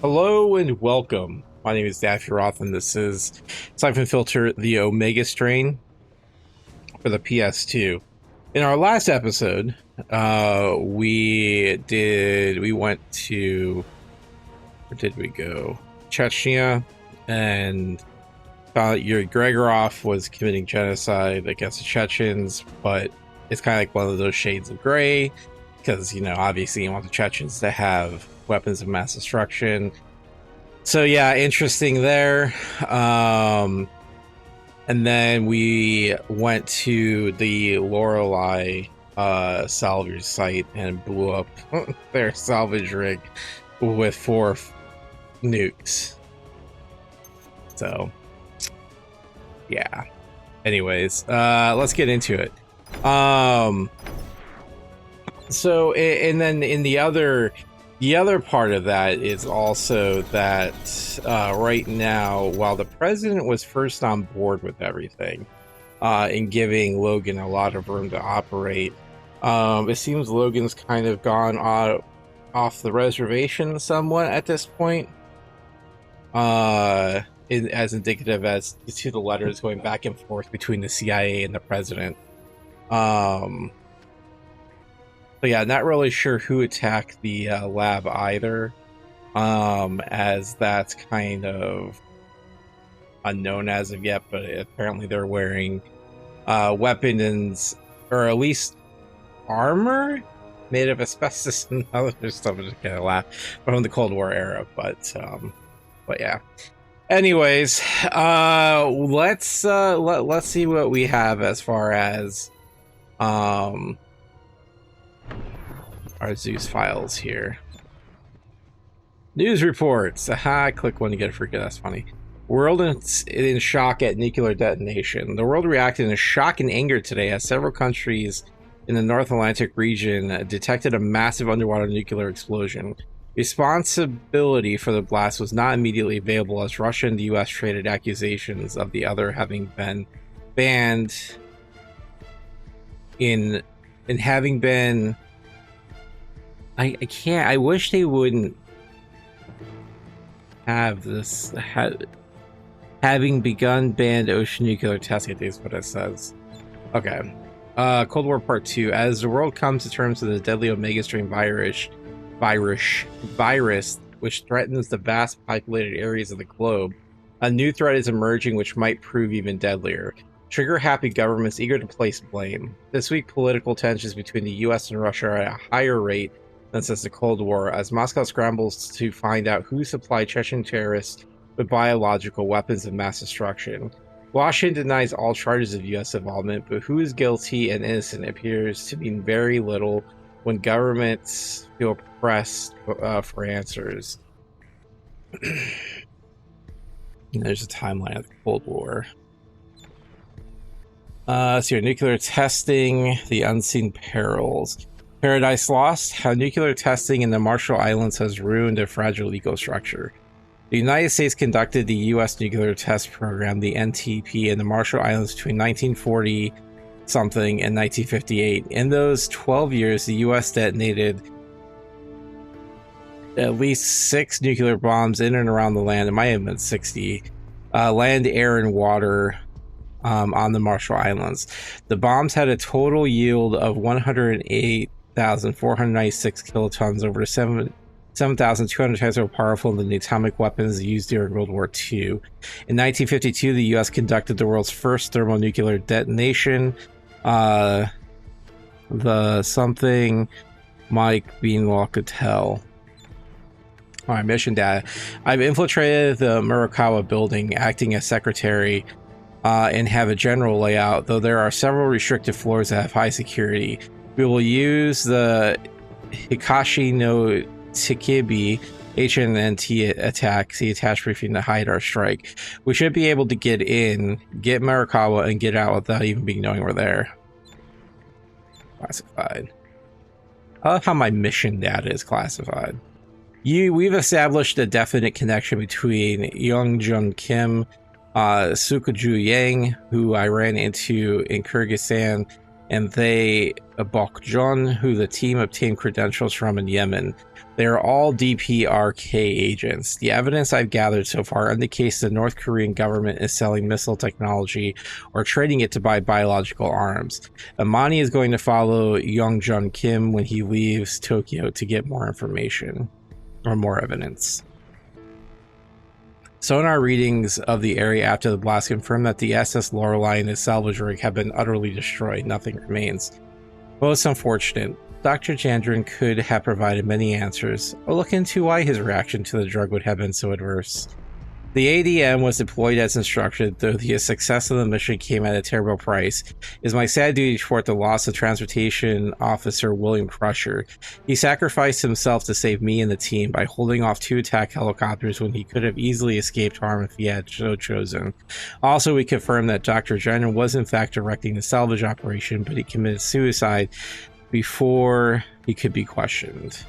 Hello and welcome. My name is Daffy Roth, and this is Syphon Filter, the Omega strain for the PS2. In our last episode, we went to, where did we go? Chechnya, and your Gregorov was committing genocide against the Chechens, but it's kind of like one of those shades of gray because, obviously you want the Chechens to have weapons of mass destruction. So yeah, interesting there. And then we went to the Lorelei salvage site and blew up their salvage rig with 4 nukes. So yeah. Anyways, let's get into it. So and then in the other part of that is also that right now, while the president was first on board with everything and giving Logan a lot of room to operate, it seems Logan's kind of gone off the reservation somewhat at this point, as indicative as to the letters going back and forth between the CIA and the president. So yeah, not really sure who attacked the lab either, as that's kind of unknown as of yet, but apparently they're wearing weapons, or at least armor, made of asbestos and other stuff. I just kind of laugh from the Cold War era, but yeah. Anyways, let's see what we have as far as our Zeus files here. News reports. Aha, click one to get a freak. That's funny. World in shock at nuclear detonation. The world reacted in shock and anger today as several countries in the North Atlantic region detected a massive underwater nuclear explosion. Responsibility for the blast was not immediately available as Russia and the US traded accusations of the other having been banned in having been. I can't. I wish they wouldn't have this. Having begun banned ocean nuclear testing, I think is what it says. Okay. Cold War Part 2. As the world comes to terms with the deadly Omega strain virus, which threatens the vast populated areas of the globe, a new threat is emerging which might prove even deadlier. Trigger-happy governments eager to place blame. This week, political tensions between the US and Russia are at a higher rate than since the Cold War, as Moscow scrambles to find out who supplied Chechen terrorists with biological weapons of mass destruction. Washington denies all charges of U.S. involvement, but who is guilty and innocent appears to mean very little when governments feel pressed for answers. There's a timeline of the Cold War. So your nuclear testing, the unseen perils. Paradise Lost, how nuclear testing in the Marshall Islands has ruined a fragile ecostructure. The United States conducted the U.S. nuclear test program, the NTP, in the Marshall Islands between 1940-something and 1958. In those 12 years, the U.S. detonated at least 6 nuclear bombs in and around the land. It might have been 60. Land, air, and water on the Marshall Islands. The bombs had a total yield of 108,496 kilotons, over 7,200 times more powerful than the atomic weapons used during World War II. In 1952, the U.S. conducted the world's first thermonuclear detonation. The something Mike Beanwall could tell. All right, mission data. I've infiltrated the Murakawa building, acting as secretary, and have a general layout, though there are several restricted floors that have high security. We will use the Hikashi no Tsukibi HNNT attack, see attached briefing, to hide our strike. We should be able to get in, get Murakawa, and get out without even being knowing we're there. Classified. I love how my mission data is classified. We've established a definite connection between Youngjun Kim, Sukuju Yang, who I ran into in Kyrgyzstan, and they Bokjon, who the team obtained credentials from in Yemen. They are all DPRK agents. The evidence I've gathered so far indicates the North Korean government is selling missile technology or trading it to buy biological arms. Amani is going to follow Yongjun Kim when he leaves Tokyo to get more information or more evidence. Sonar readings of the area after the blast confirm that the SS Lorelei and his salvage rig have been utterly destroyed. Nothing remains. Most unfortunate. Dr. Jandron could have provided many answers. I'll look into why his reaction to the drug would have been so adverse. The ADM was deployed as instructed, though the success of the mission came at a terrible price. It is my sad duty to report the loss of Transportation Officer William Crusher. He sacrificed himself to save me and the team by holding off 2 attack helicopters when he could have easily escaped harm if he had so chosen. Also, we confirmed that Dr. Jenner was in fact directing the salvage operation, but he committed suicide before he could be questioned.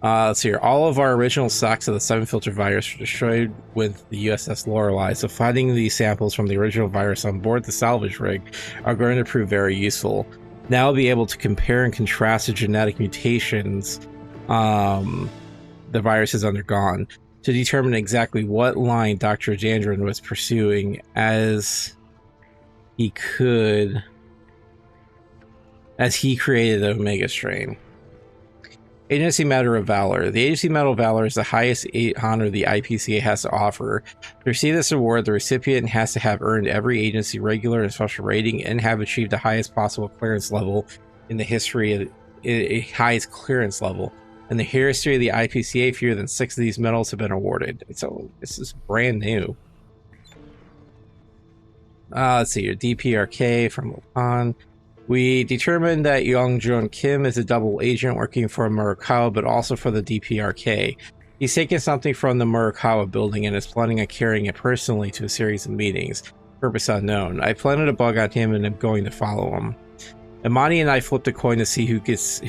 Let's see here. All of our original stocks of the Syphon Filter virus were destroyed with the USS Lorelei, so finding these samples from the original virus on board the salvage rig are going to prove very useful. Now we'll be able to compare and contrast the genetic mutations the virus has undergone to determine exactly what line Dr. Jandron was pursuing as he created the Omega strain. Agency Medal of Valor. The Agency Medal of Valor is the highest honor the I.P.C.A. has to offer. To receive this award, the recipient has to have earned every agency regular and special rating and have achieved the highest possible clearance level in the history of the highest clearance level. In the history of the I.P.C.A., fewer than 6 of these medals have been awarded. So this is brand new. Let's see, your DPRK from Logan. We determined that Yongjun Kim is a double agent working for Murakawa, but also for the DPRK. He's taken something from the Murakawa building and is planning on carrying it personally to a series of meetings. Purpose unknown. I planted a bug on him and am going to follow him. Imani and I flipped a coin to see who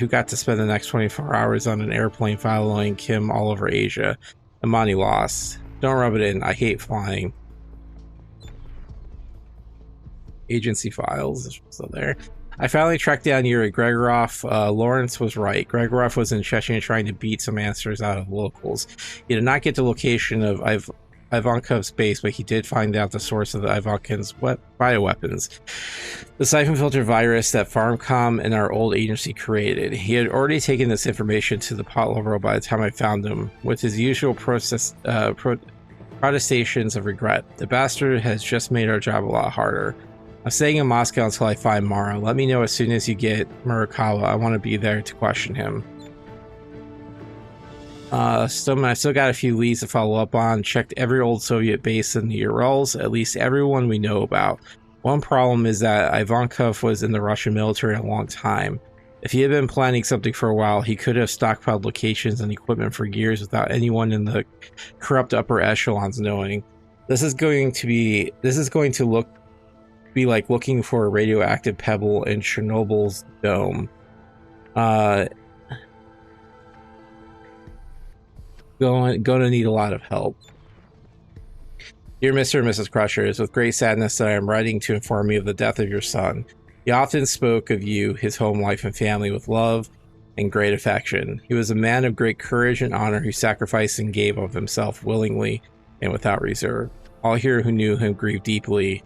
got to spend the next 24 hours on an airplane following Kim all over Asia. Imani lost. Don't rub it in. I hate flying. Agency files is still there. I finally tracked down Yuri Gregorov. Lawrence was right. Gregorov was in Chechnya trying to beat some answers out of locals. He did not get the location of Ivankov's base, but he did find out the source of the Ivankov's bioweapons. The Syphon Filter virus that Farmcom and our old agency created. He had already taken this information to the potlover by the time I found him, with his usual protestations of regret. The bastard has just made our job a lot harder. I'm staying in Moscow until I find Mara. Let me know as soon as you get Murakawa. I want to be there to question him. I still got a few leads to follow up on. Checked every old Soviet base in the Urals, at least everyone we know about. One problem is that Ivankov was in the Russian military a long time. If he had been planning something for a while, he could have stockpiled locations and equipment for years without anyone in the corrupt upper echelons knowing. This is going to be like looking for a radioactive pebble in Chernobyl's dome. Going to need a lot of help. Dear Mr. and Mrs. Crusher, it is with great sadness that I am writing to inform you of the death of your son. He often spoke of you, his home life and family with love and great affection. He was a man of great courage and honor who sacrificed and gave of himself willingly and without reserve. All here who knew him grieve deeply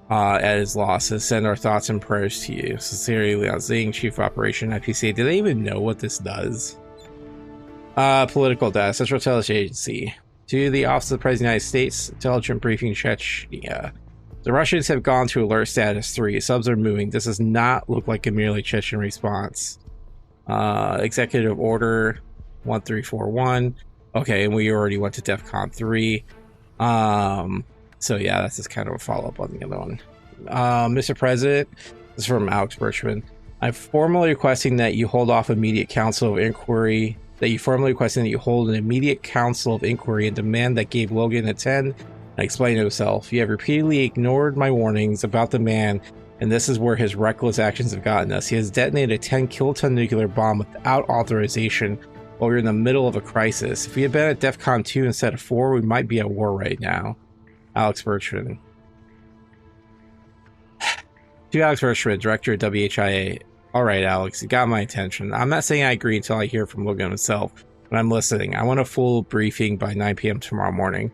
at his loss and send our thoughts and prayers to you. Sincerely, Leon Zing, Chief of Operation I.P.C.A. Do they even know what this does? Political data, Central Intelligence Agency. To the Office of the President of the United States, Intelligent Briefing Chechnya. The Russians have gone to alert status 3. Subs are moving. This does not look like a merely Chechen response. Executive Order 1341. Okay, and we already went to DEFCON 3. So yeah, that's just kind of a follow-up on the other one. Mr. President, this is from Alex Birchman. I'm formally requesting that you hold off immediate council of inquiry. That you formally requesting that you hold an immediate council of inquiry and demand that Gabe Logan attend and explain himself. You have repeatedly ignored my warnings about the man, and this is where his reckless actions have gotten us. He has detonated a 10-kiloton nuclear bomb without authorization while we're in the middle of a crisis. If we had been at DEFCON 2 instead of 4, we might be at war right now. Alex Bertrand. To To Alex Hirschman, director of WHIA. Alright, Alex, you got my attention. I'm not saying I agree until I hear from Logan himself, but I'm listening. I want a full briefing by 9 p.m. tomorrow morning.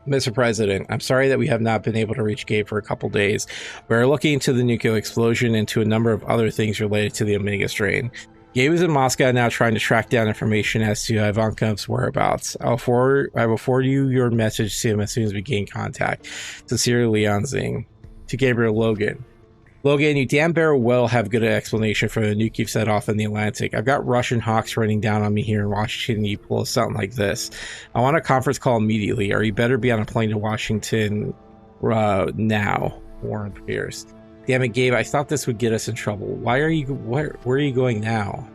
Mr. President, I'm sorry that we have not been able to reach Gabe for a couple days. We are looking into the nuclear explosion and into a number of other things related to the Omega strain. Gabe is in Moscow now trying to track down information as to Ivankov's whereabouts. I will forward you your message to him as soon as we gain contact. Sincerely, Leon Zing. To Gabriel Logan. Logan, you damn barrel well have good explanation for the nuke you've set off in the Atlantic. I've got Russian hawks raining down on me here in Washington, and you pull something like this. I want a conference call immediately, or you better be on a plane to Washington now. Warren Pierce. Damn it, Gabe, I thought this would get us in trouble. Where are you going now?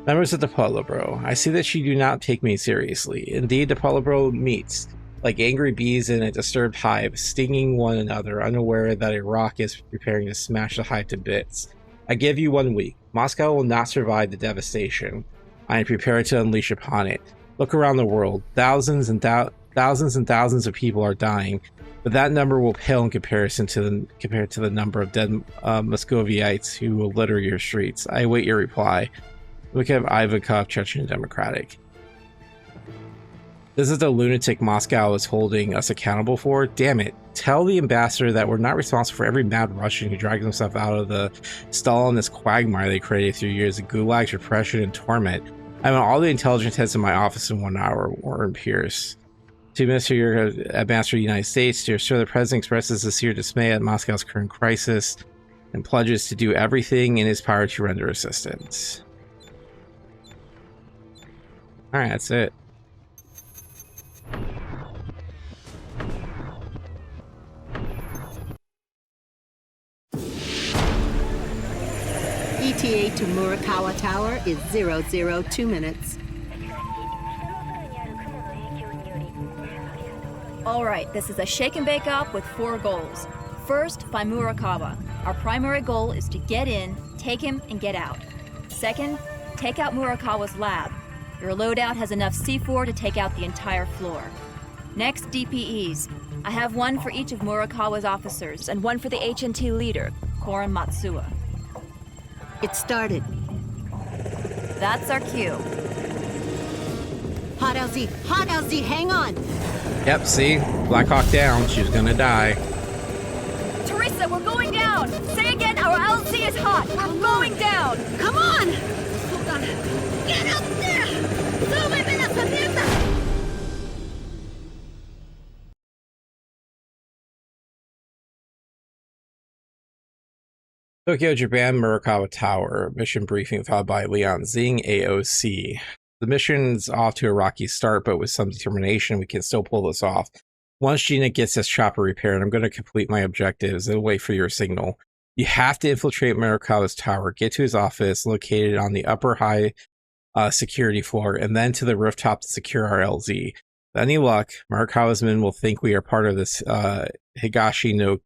Members of the Politburo, I see that you do not take me seriously. Indeed, the Politburo meets like angry bees in a disturbed hive, stinging one another, unaware that a rock is preparing to smash the hive to bits. I give you 1 week. Moscow will not survive the devastation I am prepared to unleash upon it. Look around the world. Thousands and thousands of people are dying, but that number will pale in comparison to the number of dead Muscovites who will litter your streets. I await your reply. Look at Ivankov, Chechen Democratic. This is the lunatic Moscow is holding us accountable for. Damn it. Tell the ambassador that we're not responsible for every mad Russian who drags himself out of the stall in this quagmire they created through years of gulags, repression, and torment. I want all the intelligence heads in my office in 1 hour. Warren Pierce. To Mr. Ambassador of the United States, dear sir, the president expresses sincere dismay at Moscow's current crisis and pledges to do everything in his power to render assistance. Alright, that's it. ETA to Murakawa Tower is 002 minutes. Alright, this is a shake and bake up with 4 goals. First, find Murakawa. Our primary goal is to get in, take him, and get out. Second, take out Murakawa's lab. Your loadout has enough C4 to take out the entire floor. Next, DPEs. I have 1 for each of Murakawa's officers, and 1 for the HNT leader, Koren Matsuo. It started. That's our cue. Hot LZ, hang on! Yep, see? Black Hawk down. She's gonna die. Teresa, we're going down! Say again, our LZ is hot! We're going down! Come on! Hold on. Get up there! Súbeme las herramientas! Tokyo, Japan, Murakawa Tower. Mission briefing followed by Leon Zing, AOC. The mission's off to a rocky start, but with some determination, we can still pull this off. Once Gina gets this chopper repaired, I'm going to complete my objectives and wait for your signal. You have to infiltrate Murakawa's tower, get to his office, located on the upper high security floor, and then to the rooftop to secure our LZ. With any luck, Murakawa's men will think we are part of this Higashi no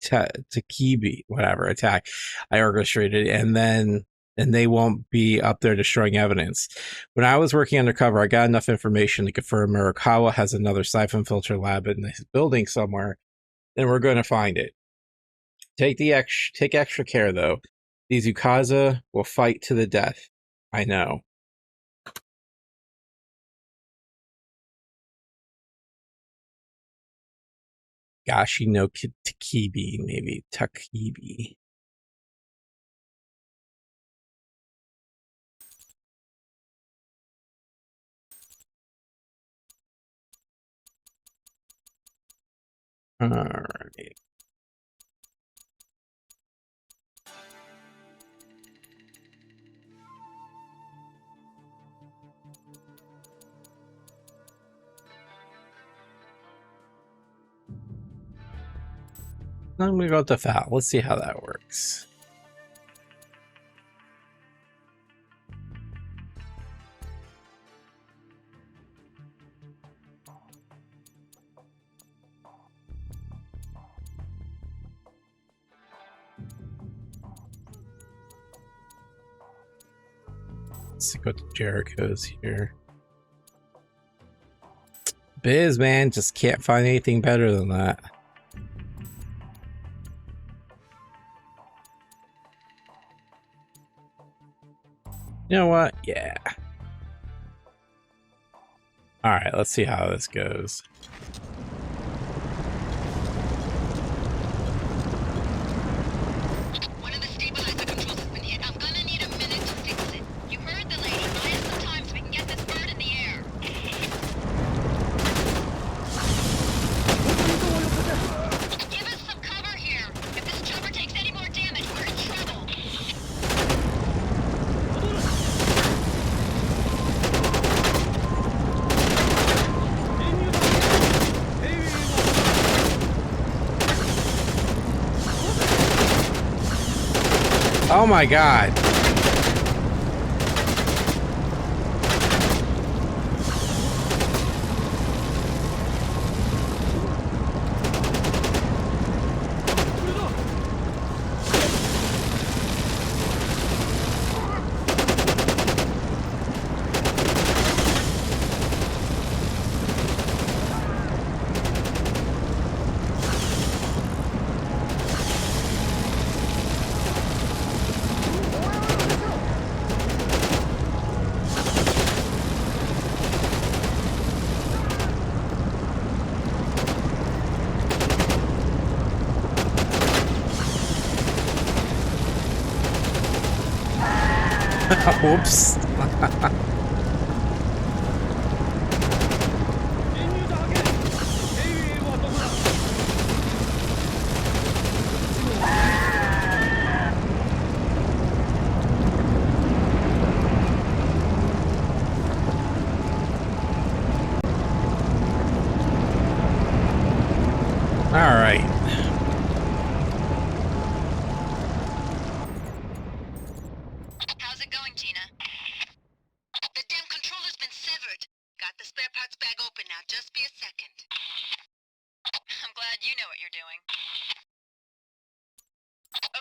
Takibi, whatever, attack I orchestrated, and they won't be up there destroying evidence. When I was working undercover, I got enough information to confirm Murakawa has another Syphon Filter lab in his building somewhere, and we're going to find it. Take extra care, though. These Ukaza will fight to the death. I know. Gashi no Takibi, maybe. Takibi. Alright. I'm gonna go with the foul. Let's see how that works. Let's go to Jericho's here. Biz, man, just can't find anything better than that. You know what? Yeah. All right, let's see how this goes. One of the stabilizer controls has been hit. I'm gonna need a minute to fix it. You heard the lady. Buy us some time so we can get this bird in the air. Give us some cover here. If this chopper takes any more damage, we're in trouble. Oh my god. Oops. All right. How's it going, Gina? The damn controller's been severed. Got the spare parts bag open now. Just be a second. I'm glad you know what you're doing.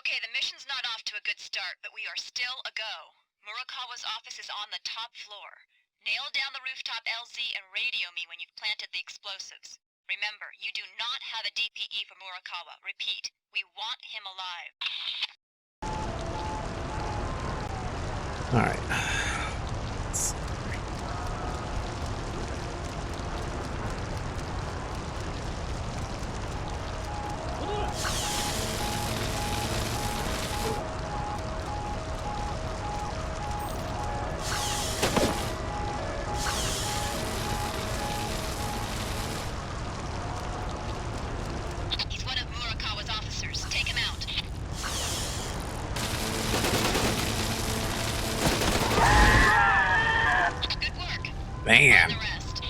Okay, the mission's not off to a good start, but we are still a go. Murakawa's office is on the top floor. Nail down the rooftop LZ and radio me when you've planted the explosives. Remember, you do not have a DPE for Murakawa. Repeat, we want him alive. All right. He's one of Murakawa's officers. Take him out. Good work. Bam. The rest.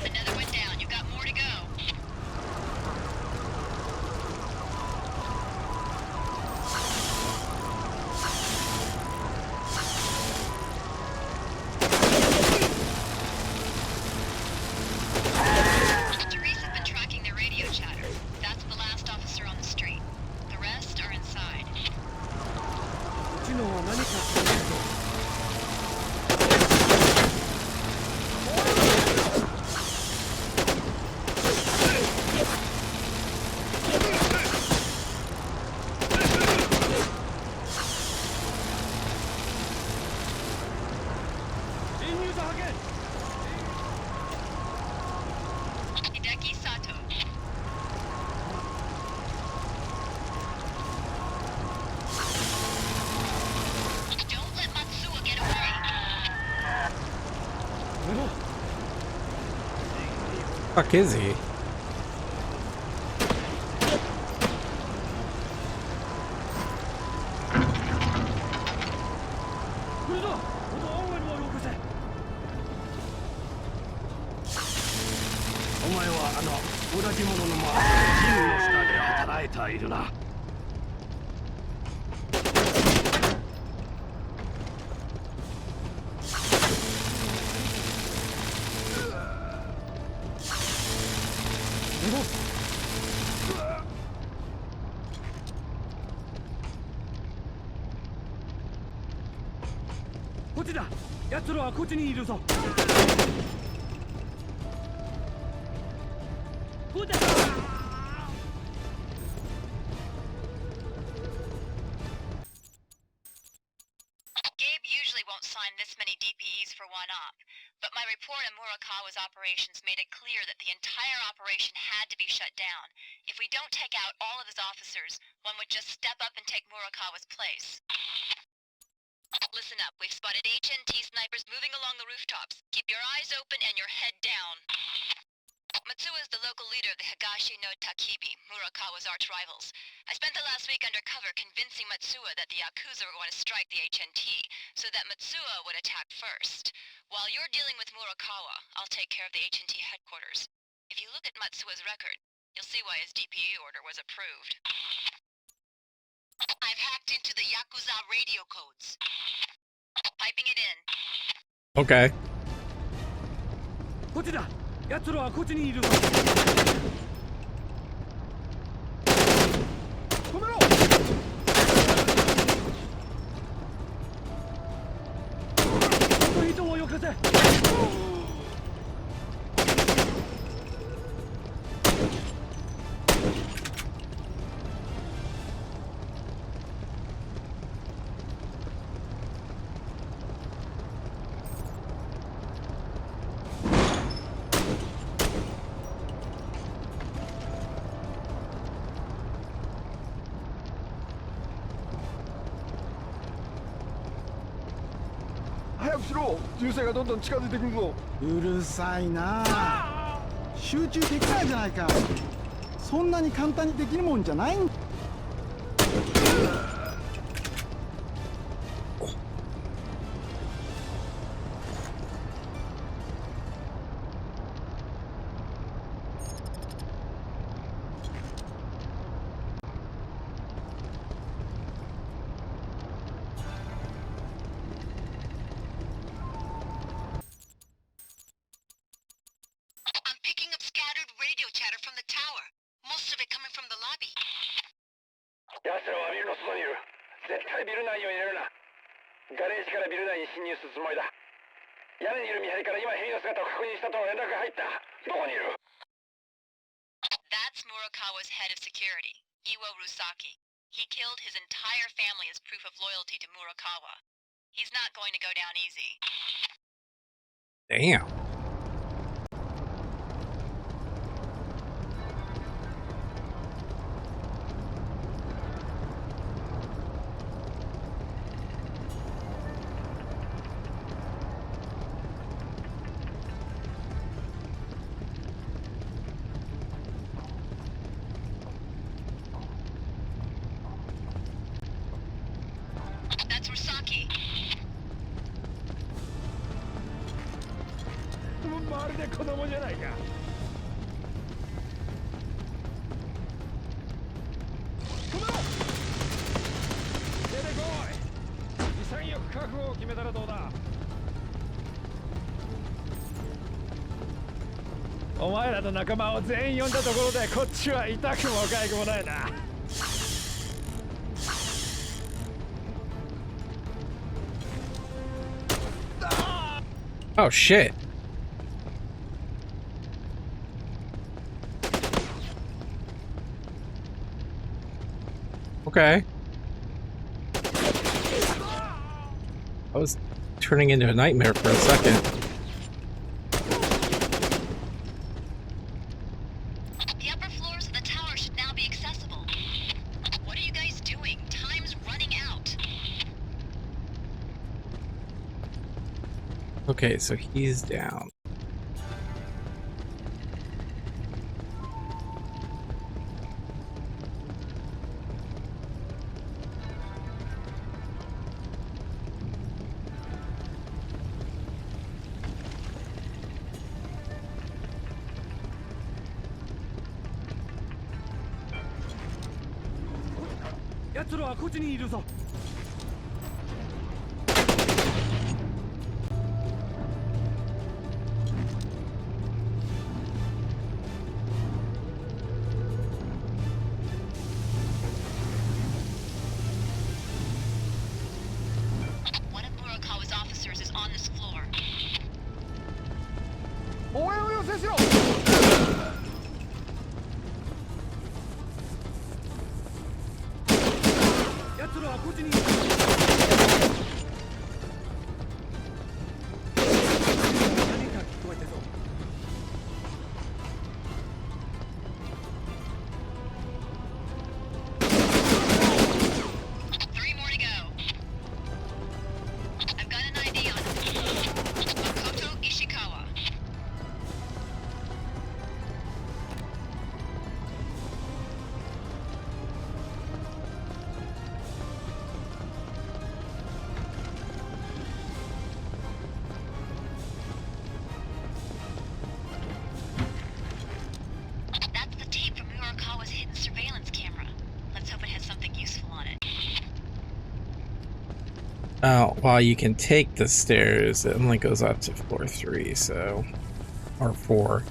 Another one down. You got more to go. Teresa's been tracking their radio chatter. That's the last officer on the street. The rest are inside. Hideki Sato. Don't let Matsuo get away. Fuck is he? こっちだ。奴らはこっちにいるぞ。こっちだ。Gabe usually won't sign this many DPEs for one op, but my report on Murakawa's operations made it clear that the entire operation had to be shut down. If we don't take out all of his officers, one would just step up and take Murakawa's place. Listen up, we've spotted HNT snipers moving along the rooftops. Keep your eyes open and your head down. Matsuo is the local leader of the Higashi no Takibi, Murakawa's arch-rivals. I spent the last week undercover convincing Matsuo that the Yakuza were going to strike the HNT, so that Matsuo would attack first. While you're dealing with Murakawa, I'll take care of the HNT headquarters. If you look at Matsuo's record, you'll see why his DPE order was approved. I've hacked into the Yakuza radio codes. Piping it in. Okay. こっちだ。奴らはこっちにいるぞ。止めろ。この人をよこせ。早くしろ。銃声がどんどん近づいてくるぞ。うるさいなあ。集中できないじゃないか。そんなに簡単にできるもんじゃないんだ。奴らはビルの外にいる。絶対ビル内を入れるな。ガレージからビル内に侵入するつもりだ。屋根にいる見張りから今ヘリの姿を確認したとの連絡が入った。どこにいる？ That's Murakawa's head of security, Iwo Rusaki. He killed his entire family as proof of loyalty to Murakawa. He's not going to go down easy. Damn. That's Rusaki. まるで子供じゃないか。止めろ。出てこい。潔く覚悟を決めたらどうだ。お前らの仲間を全員呼んだところでこっちは痛くも痒くもないな。Oh shit. Okay. I was turning into a nightmare for a second. The upper floors of the tower should now be accessible. What are you guys doing? Time's running out. Okay, so he's down. One of Murakawa's officers Three more to go. I've got an ID on him. Makoto Ishikawa. That's the tape from Murakawa's hidden surveillance camera. Let's hope it has something useful on it. While you can take the stairs, it only goes up to floor 3, so... or 4.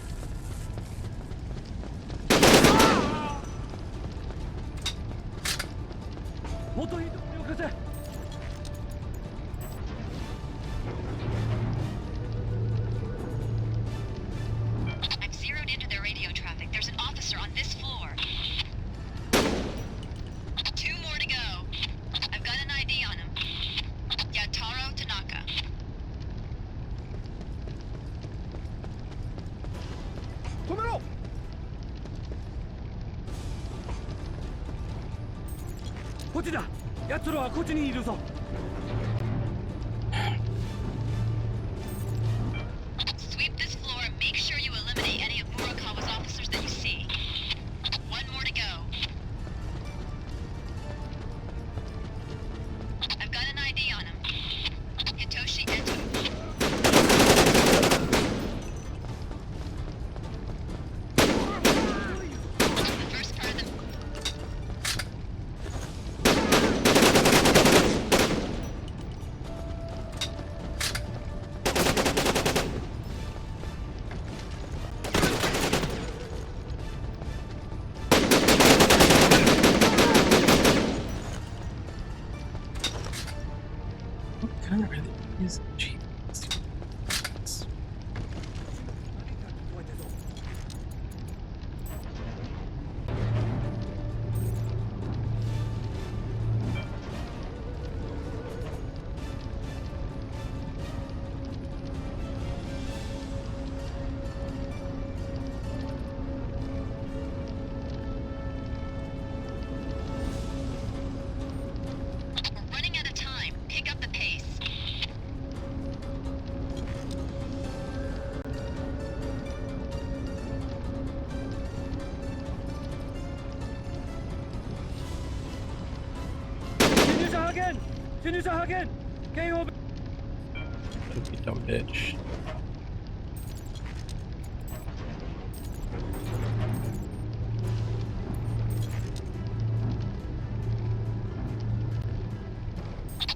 I've zeroed into their radio traffic. There's an officer on this floor. 2 more to go. I've got an ID on him. Yataro Tanaka. 止めろ。こっちだ。奴らはこっちにいるぞ。 Sweep this floor and make sure you eliminate any of Murakawa's officers that you see. 1 more to go. I've got an ID on him. Hitoshi Eto. The first part of the... What kind of is cheap? We're running out of time. Pick up the pace. You dumb bitch.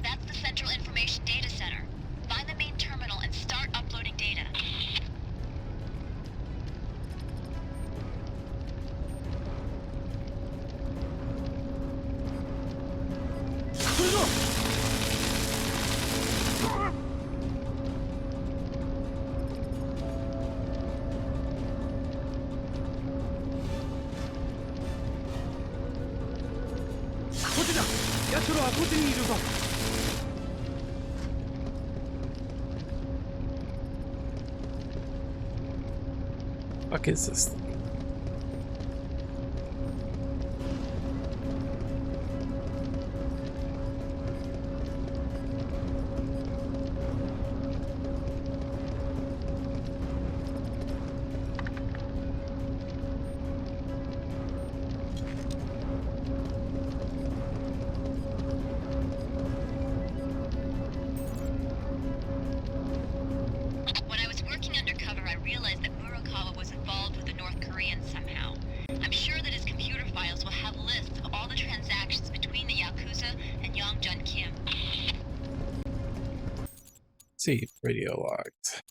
That's the Central Information Data Center. Find the main terminal and start uploading data. Fuck is this thing? When I was working undercover, I realized that Murakawa was involved with the North Koreans somehow. I'm sure that his computer files will have lists of all the transactions between the Yakuza and Yongjun Kim. See, radio logged.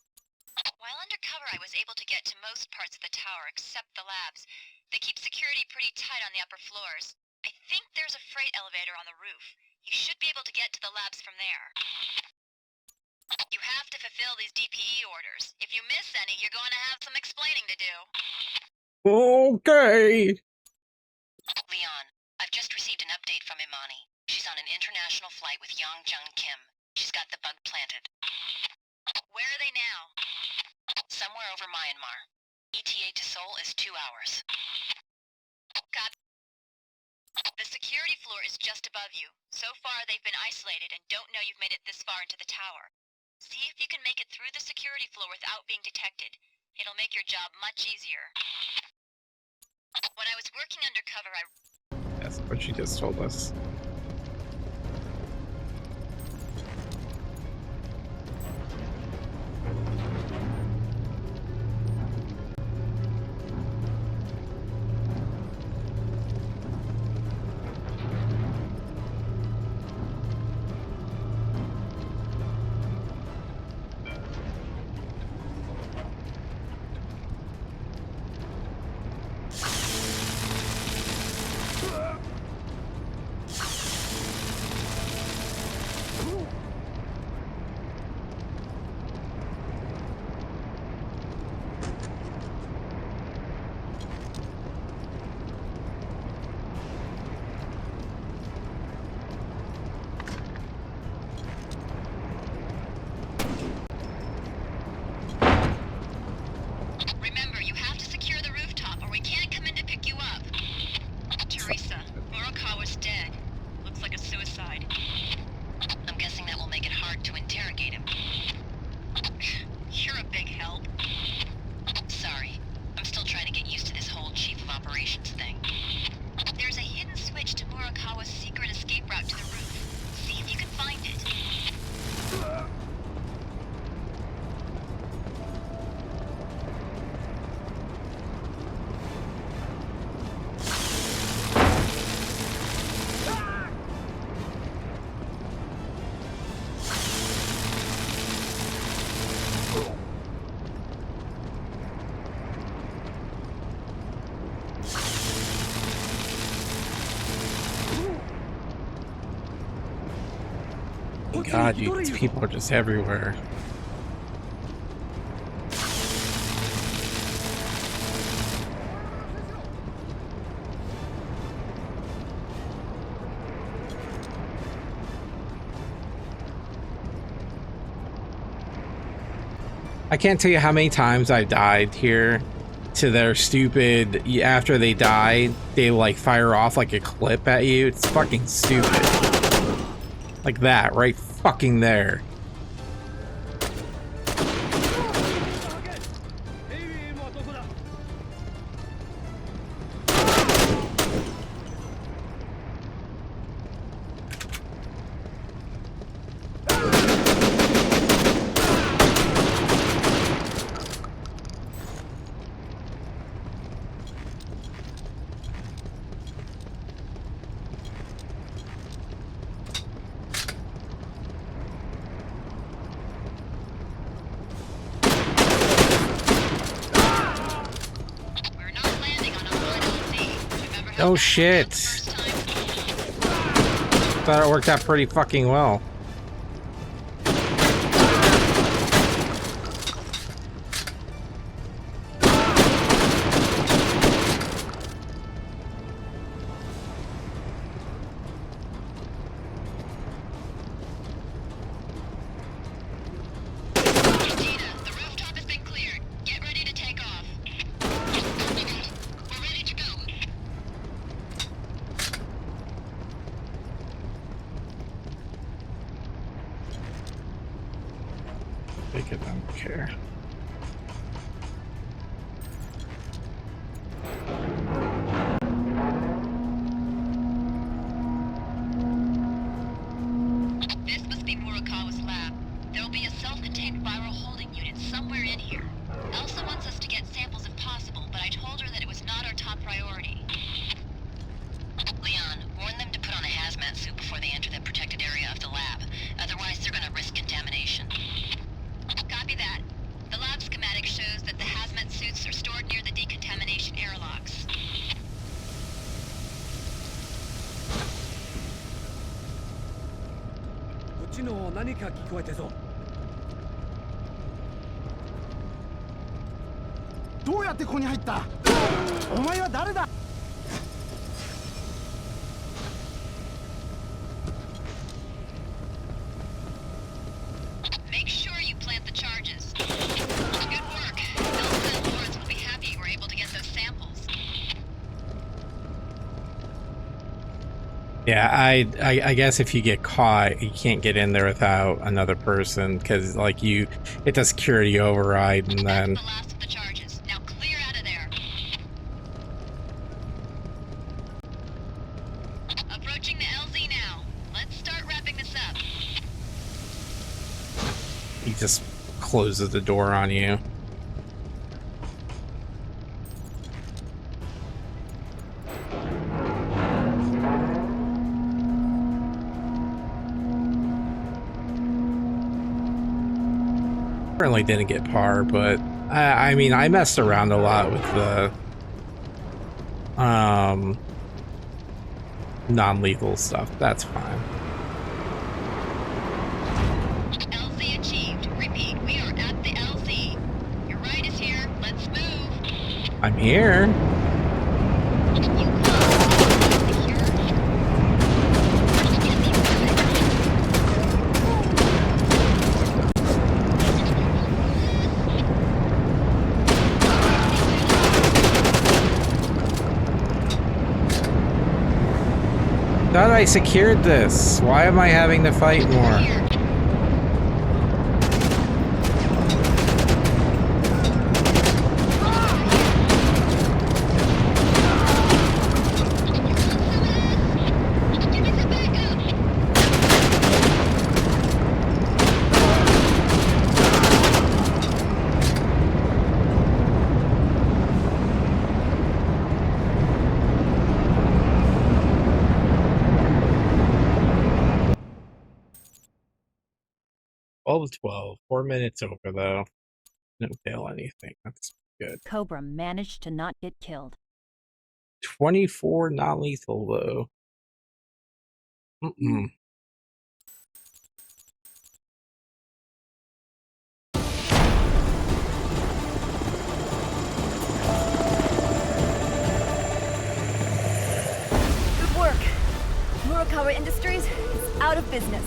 While undercover, I was able to get to most parts of the tower except the labs. They keep security pretty tight on the upper floors. I think there's a freight elevator on the roof. You should be able to get to the labs from there. You have to fulfill fulfill these DPE orders. If you miss any, you're going to have some explaining to do. Okay. Leon, I've just received an update from Imani. She's on an international flight with Yang Jung Kim. She's got the bug planted. Where are they now? Somewhere over Myanmar. ETA to Seoul is 2 hours. Got. The security floor is just above you. So far, they've been isolated and don't know you've made it this far into the tower. See if you can make it through the security floor without being detected. It'll make your job much easier. When I was working undercover, That's what she just told us. remember, you have to secure the rooftop or we can't come in to pick you up. Teresa, Murakawa's dead. Looks like a suicide. I'm guessing that will make it hard to interrogate him. You're a big help. Sorry. I'm still trying to get used to this whole Chief of Operations thing. There's a hidden switch to Murakawa's secret escape route to the roof. See if you can find it. God, these people are just everywhere. I can't tell you how many times I've died here to their stupid, after they die, they like fire off like a clip at you. It's fucking stupid. Like that, right fucking there. Oh shit. Thought it worked out pretty fucking well. どうやってここに入った？お前は誰だ？ Make sure you plant the charges. Good work. Elsa and Lawrence will be happy you were able to get those samples. Yeah, I guess if you get caught, you can't get in there without another person, because like it does security override, and then That's the last of the charges. Now clear out of there. Approaching the LZ now. Let's start wrapping this up. he just closes the door on you. Apparently didn't get par, but I mean, I messed around a lot with the non-lethal stuff. That's fine. LZ achieved. Repeat, we are at the LZ. Your ride is here. Let's move. I'm here. Thought I secured this. Why am I having to fight more? Of 12, 4 minutes over though. Didn't fail anything. That's good. Cobra managed to not get killed. 24 non-lethal though. Good work. Murakawa Industries is out of business.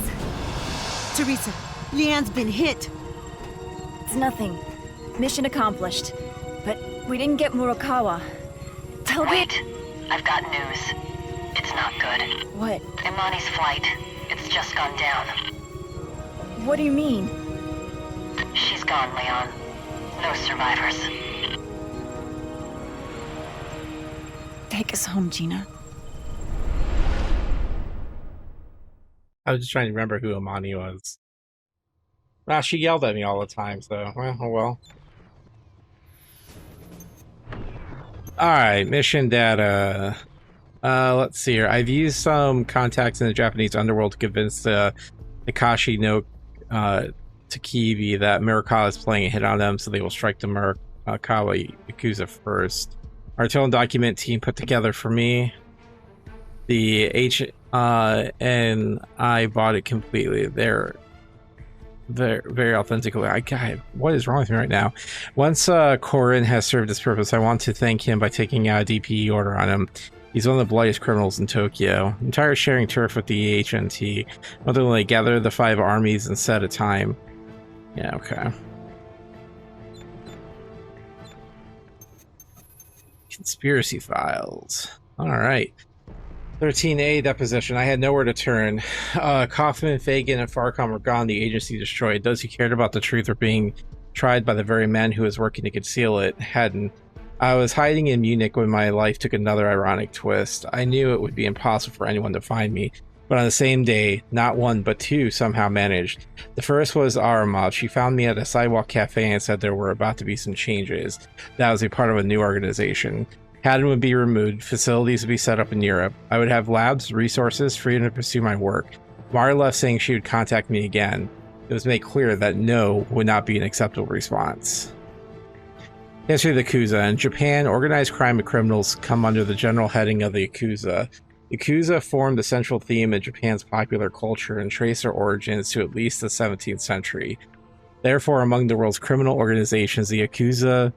Teresa, Leanne's been hit. It's nothing. Mission accomplished. But we didn't get Murakawa. Tell me. Wait, I've got news. It's not good. What? Imani's flight. It's just gone down. What do you mean? She's gone, Leon. No survivors. Take us home, Gina. I was just trying to remember who Imani was. Well, she yelled at me all the time, so oh well. Alright, mission data. Let's see here. I've used some contacts in the Japanese underworld to convince the Akashi no Takibi that Murakawa is playing a hit on them, so they will strike the Murakawa Yakuza first. Our tone document team put together for me. The H and I bought it completely. They're very authentically. God, what is wrong with me right now? Once Corin has served his purpose, I want to thank him by taking out a DPE order on him. He's one of the bloodiest criminals in Tokyo. I'm tired of sharing turf with the HNT. Ultimately, gather the 5 armies and set a time. Yeah, okay. Conspiracy files. All right. 13A deposition. I had nowhere to turn. Kaufman, Fagan, and Farcom were gone. The agency destroyed. Those who cared about the truth were being tried by the very men who was working to conceal it hadn't. I was hiding in Munich when my life took another ironic twist. I knew it would be impossible for anyone to find me, but on the same day, not one but 2 somehow managed. The first was Aramov. She found me at a sidewalk cafe and said there were about to be some changes. That was a part of a new organization. Haddon would be removed, facilities would be set up in Europe. I would have labs, resources, freedom to pursue my work. Mara left saying she would contact me again. It was made clear that no would not be an acceptable response. History of the Yakuza. In Japan, organized crime and criminals come under the general heading of the Yakuza. Yakuza formed the central theme in Japan's popular culture and trace their origins to at least the 17th century. Therefore, among the world's criminal organizations, the Yakuza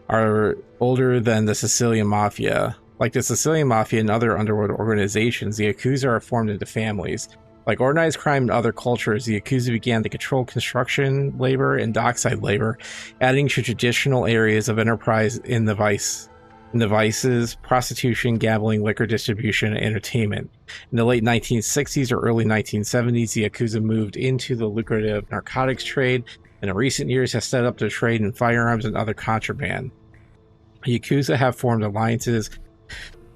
are older than the Sicilian Mafia. Like the Sicilian Mafia and other underworld organizations, the Yakuza are formed into families. Like organized crime in other cultures, the Yakuza began to control construction labor and dockside labor, adding to traditional areas of enterprise in the vices, prostitution, gambling, liquor distribution, and entertainment. In the late 1960s or early 1970s, the Yakuza moved into the lucrative narcotics trade, and in recent years has set up their trade in firearms and other contraband. Yakuza have formed alliances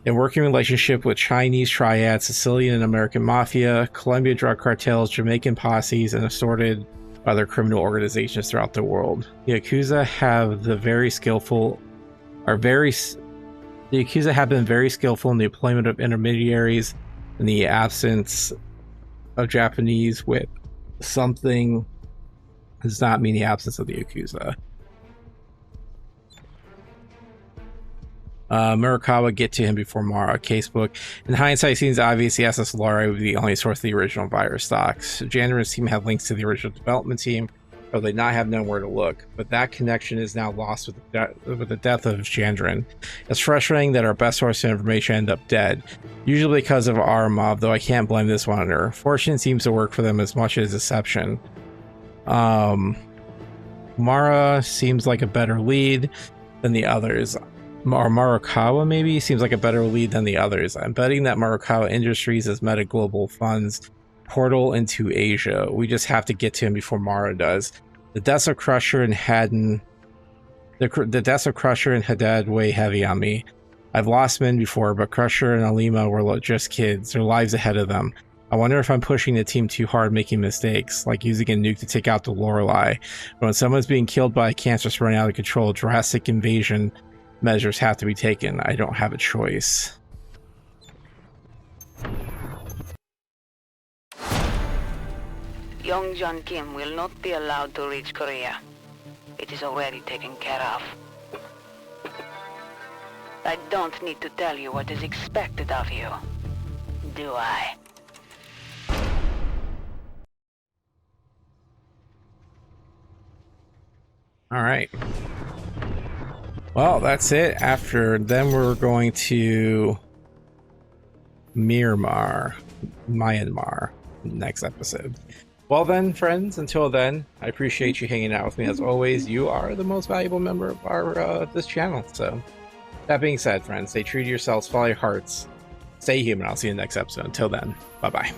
in working relationship with Chinese triads, Sicilian and American mafia, Colombia drug cartels, Jamaican posses, and assorted other criminal organizations throughout the world. The Yakuza have been very skillful in the employment of intermediaries in the absence of Japanese with something does not mean the absence of the Yakuza. Murakawa, get to him before Mara. Casebook. In hindsight, seems obvious the SS Laura would be the only source of the original virus stocks. Jander's team had links to the original development team, or they not have known where to look. But that connection is now lost with the death of Jandrin. It's frustrating that our best source of information ended up dead, usually because of our mob, though I can't blame this one on her. Fortune seems to work for them as much as deception. Mara seems like a better lead than the others. Or Marakawa maybe seems like a better lead than the others. I'm betting that Marakawa Industries is Meta Global Fund's portal into Asia. We just have to get to him before Mara does. The deaths of Crusher and Haddad weigh heavy on me. I've lost men before, but Crusher and Alima were just kids. Their lives ahead of them. I wonder if I'm pushing the team too hard, making mistakes, like using a nuke to take out the Lorelei. But when someone's being killed by a cancer running out of control, drastic invasion measures have to be taken. I don't have a choice. Young John Kim will not be allowed to reach Korea. It is already taken care of. I don't need to tell you what is expected of you, do I? All right. Well, that's it. After then, we're going to Myanmar next episode. Well then, friends, until then, I appreciate you hanging out with me as always. You are the most valuable member of our this channel. So that being said, friends, stay true to yourselves, follow your hearts, stay human. I'll see you in the next episode. Until then, bye-bye.